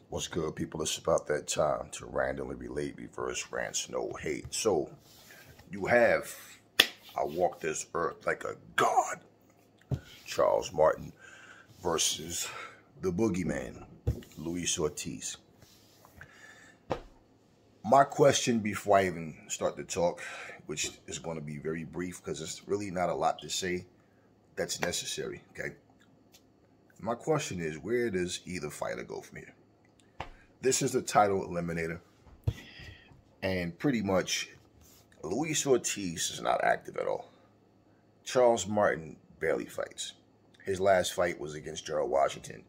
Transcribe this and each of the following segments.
What's good, people? It's about that time to randomly relate reverse rants, no hate. So, you have I Walk This Earth Like a God, Charles Martin versus the Boogeyman, Luis Ortiz. My question before I even start to talk, which is going to be very brief because it's really not a lot to say that's necessary, okay? My question is, where does either fighter go from here? This is the title Eliminator, and pretty much Luis Ortiz is not active at all. Charles Martin barely fights. His last fight was against Gerald Washington,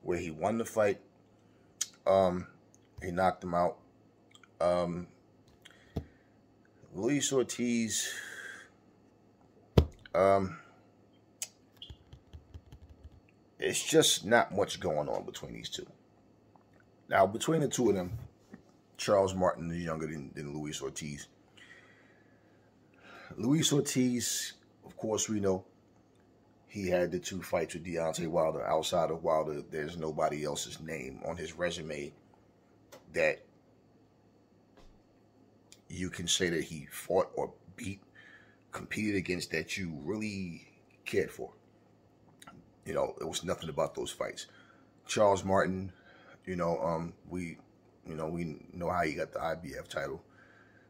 where he won the fight. He knocked him out. Luis Ortiz, it's just not much going on between these two. Now, between the two of them, Charles Martin is younger than Luis Ortiz. Luis Ortiz, of course, we know he had the two fights with Deontay Wilder. Outside of Wilder, there's nobody else's name on his resume that you can say that he fought or beat, competed against, that you really cared for. You know, it was nothing about those fights. Charles Martin, we know how he got the IBF title.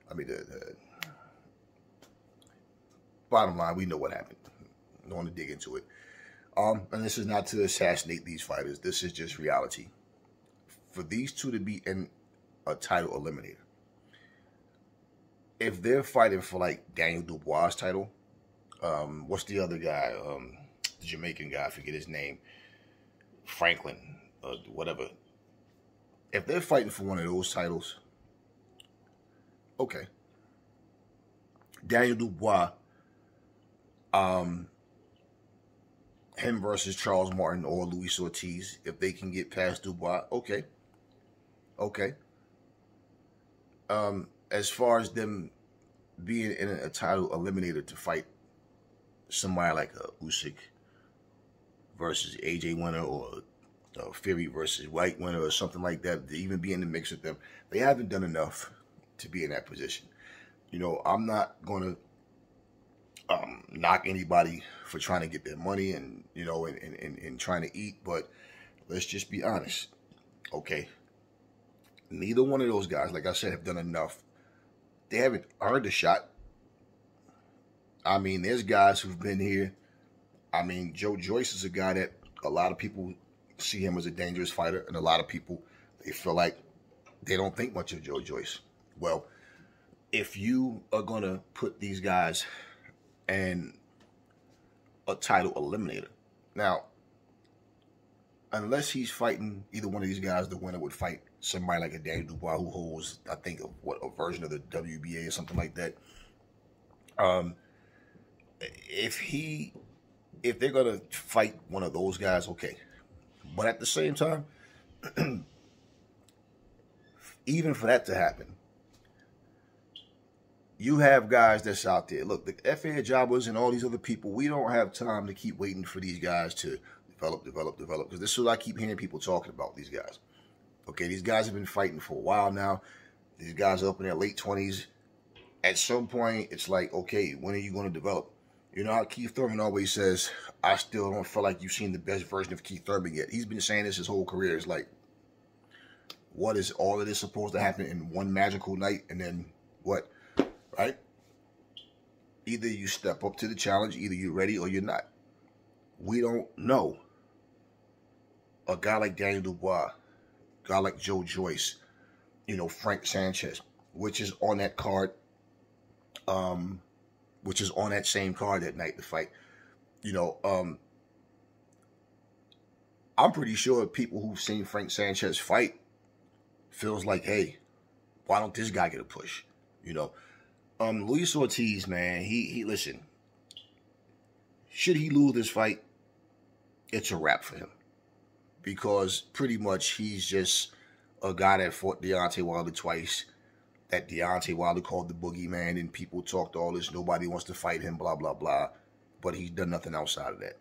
I mean, the bottom line, we know what happened. I don't want to dig into it. And this is not to assassinate these fighters. This is just reality. For these two to be in a title eliminator, if they're fighting for like Daniel Dubois' title, what's the other guy? The Jamaican guy, I forget his name. Franklin, whatever. If they're fighting for one of those titles, okay. Daniel Dubois, him versus Charles Martin or Luis Ortiz, if they can get past Dubois, okay. Okay. As far as them being in a title eliminator to fight somebody like a Usyk versus AJ winner, or Fury versus White winner, or something like that, to even be in the mix with them, they haven't done enough to be in that position. You know, I'm not going to knock anybody for trying to get their money and, you know, and trying to eat, but let's just be honest, okay? Neither one of those guys, like I said, have done enough. They haven't earned a shot. I mean, there's guys who've been here. I mean, Joe Joyce is a guy that a lot of people see him as a dangerous fighter, and a lot of people, they feel like they don't think much of Joe Joyce. Well, if you are going to put these guys in a title eliminator, now, unless he's fighting either one of these guys, the winner would fight somebody like a Daniel Dubois, who holds, I think, a version of the WBA or something like that. If they're gonna fight one of those guys, okay. But at the same time, even for that to happen, you have guys that's out there. Look, the FA Jobbers and all these other people, we don't have time to keep waiting for these guys to develop. Because this is what I keep hearing people talking about, these guys. Okay, these guys have been fighting for a while now. These guys are up in their late 20s. At some point, it's like, okay, when are you going to develop? You know how Keith Thurman always says, I still don't feel like you've seen the best version of Keith Thurman yet. He's been saying this his whole career. It's like, what is all of this supposed to happen in one magical night? And then what? Right? Either you step up to the challenge, either you're ready or you're not. We don't know. A guy like Daniel Dubois, a guy like Joe Joyce, you know, Frank Sanchez, which is on that card, which is on that same card that night to fight. You know, I'm pretty sure people who've seen Frank Sanchez fight feels like, hey, why don't this guy get a push? You know, Luis Ortiz, man, he listen, should he lose this fight, it's a wrap for him. Because pretty much he's just a guy that fought Deontay Wilder twice, that Deontay Wilder called the boogeyman, and people talked all this, nobody wants to fight him, blah, blah, blah. But he's done nothing outside of that.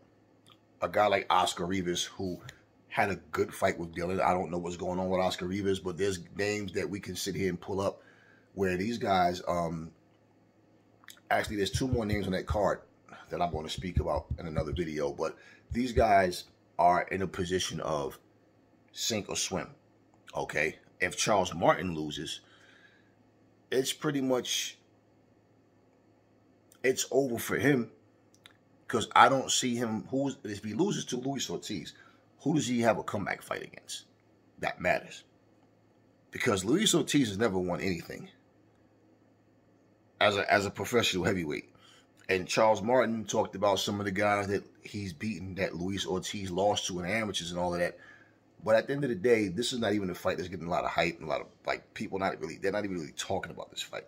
A guy like Oscar Rivas, who had a good fight with Dillon. I don't know what's going on with Oscar Rivas, but there's names that we can sit here and pull up where these guys, actually there's 2 more names on that card that I'm going to speak about in another video, but these guys are in a position of sink or swim, okay? If Charles Martin loses, it's pretty much, it's over for him, because I don't see him, if he loses to Luis Ortiz, who does he have a comeback fight against? That matters. Because Luis Ortiz has never won anything as a professional heavyweight. And Charles Martin talked about some of the guys that he's beaten that Luis Ortiz lost to in amateurs and all of that. But at the end of the day, this is not even a fight that's getting a lot of hype and a lot of, like, people they're not even really talking about this fight.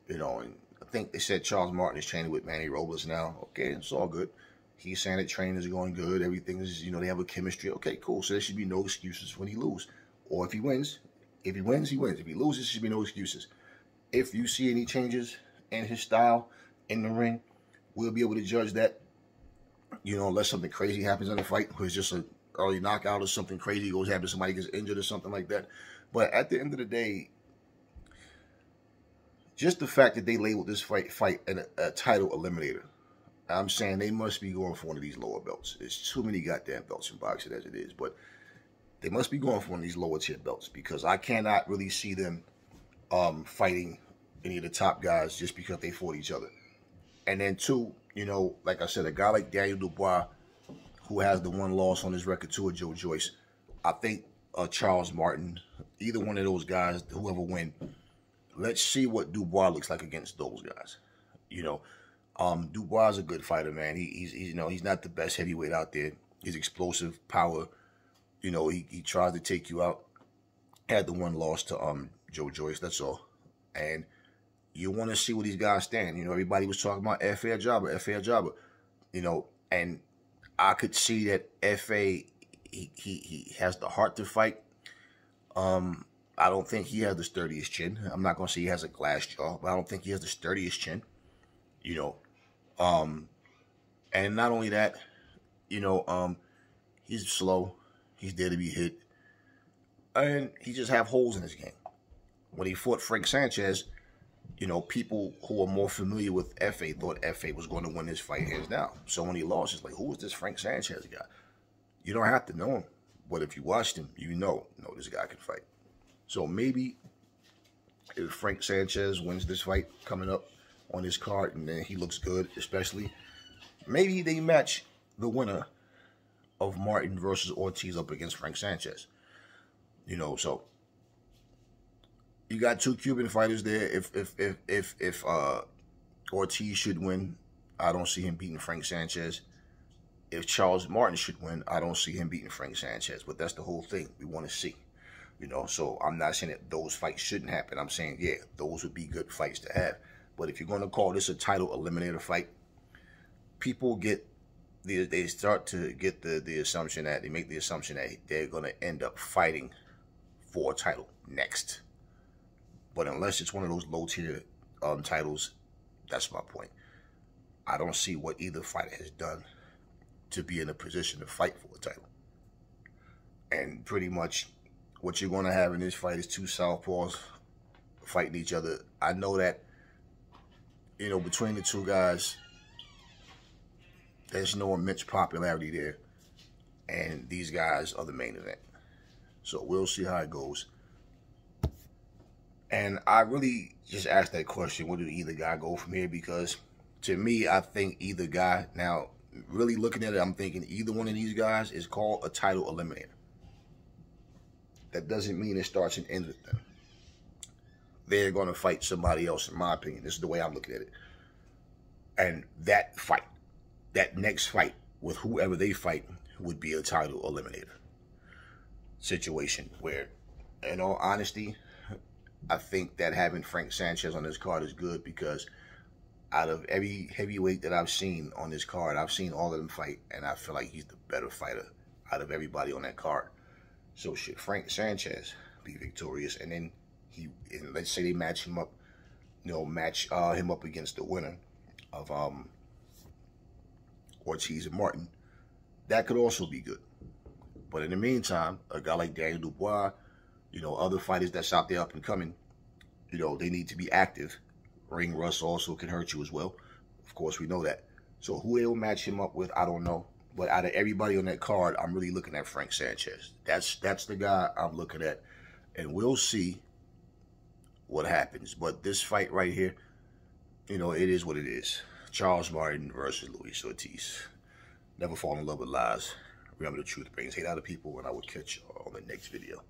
You know, and I think they said Charles Martin is training with Manny Robles now. Okay, it's all good. He's saying that training is going good. Everything is, you know, they have a chemistry. Okay, cool. So there should be no excuses when he loses. Or if he wins, he wins. If he loses, there should be no excuses. If you see any changes in his style in the ring, we'll be able to judge that, you know, unless something crazy happens in the fight, or it's just an early knockout or something crazy goes happen, somebody gets injured or something like that. But at the end of the day, just the fact that they labeled this fight a title eliminator, I'm saying they must be going for one of these lower belts. There's too many goddamn belts in boxing as it is, but they must be going for one of these lower tier belts, because I cannot really see them fighting any of the top guys just because they fought each other. And then 2, you know, like I said, a guy like Daniel Dubois, who has the 1 loss on his record to Joe Joyce, I think Charles Martin, either one of those guys, whoever win, let's see what Dubois looks like against those guys. You know, Dubois is a good fighter, man. He's you know, he's not the best heavyweight out there. He's explosive, power. You know, he tries to take you out. Had the 1 loss to Joe Joyce, that's all. And you want to see where these guys stand. You know, everybody was talking about F.A. Jabba. You know, and I could see that F.A., he has the heart to fight. I don't think he has the sturdiest chin. I'm not going to say he has a glass jaw, but I don't think he has the sturdiest chin. You know, and not only that, you know, he's slow. He's there to be hit. And he just have holes in his game. When he fought Frank Sanchez, you know, people who are more familiar with F.A. thought F.A. was going to win this fight hands down. So when he lost, it's like, who is this Frank Sanchez guy? You don't have to know him. But if you watched him, you know this guy can fight. So maybe if Frank Sanchez wins this fight coming up on his card, and then he looks good, especially, maybe they match the winner of Martin versus Ortiz up against Frank Sanchez. You know, so you got 2 Cuban fighters there. If Ortiz should win, I don't see him beating Frank Sanchez. If Charles Martin should win, I don't see him beating Frank Sanchez. But that's the whole thing we want to see. You know, so I'm not saying that those fights shouldn't happen. I'm saying, yeah, those would be good fights to have. But if you're going to call this a title eliminator fight, people they start to get the assumption that they make the assumption that they're going to end up fighting for a title next. But unless it's one of those low tier titles, that's my point. I don't see what either fighter has done to be in a position to fight for a title. And pretty much what you're going to have in this fight is 2 southpaws fighting each other. I know that, you know, between the 2 guys, there's no immense popularity there. And these guys are the main event. So we'll see how it goes. And I really just asked that question, where did either guy go from here? Because to me, I think either guy, now really looking at it, I'm thinking either one of these guys is called a title eliminator. That doesn't mean it starts and ends with them. They're going to fight somebody else, in my opinion. This is the way I'm looking at it. And that fight, that next fight with whoever they fight would be a title eliminator situation where, in all honesty, I think that having Frank Sanchez on this card is good, because out of every heavyweight that I've seen on this card, I've seen all of them fight, and I feel like he's the better fighter out of everybody on that card. So should Frank Sanchez be victorious, and then let's say they match him up, you know, match him up against the winner of Ortiz and Martin, that could also be good. But in the meantime, a guy like Daniel Dubois, you know, other fighters that's out there up and coming, you know, they need to be active. Ring rust also can hurt you as well. Of course, we know that. So who they'll match him up with, I don't know. But out of everybody on that card, I'm really looking at Frank Sanchez. That's the guy I'm looking at. And we'll see what happens. But this fight right here, you know, it is what it is. Charles Martin versus Luis Ortiz. Never fall in love with lies. Remember, the truth brings hate out of people, and I will catch you on the next video.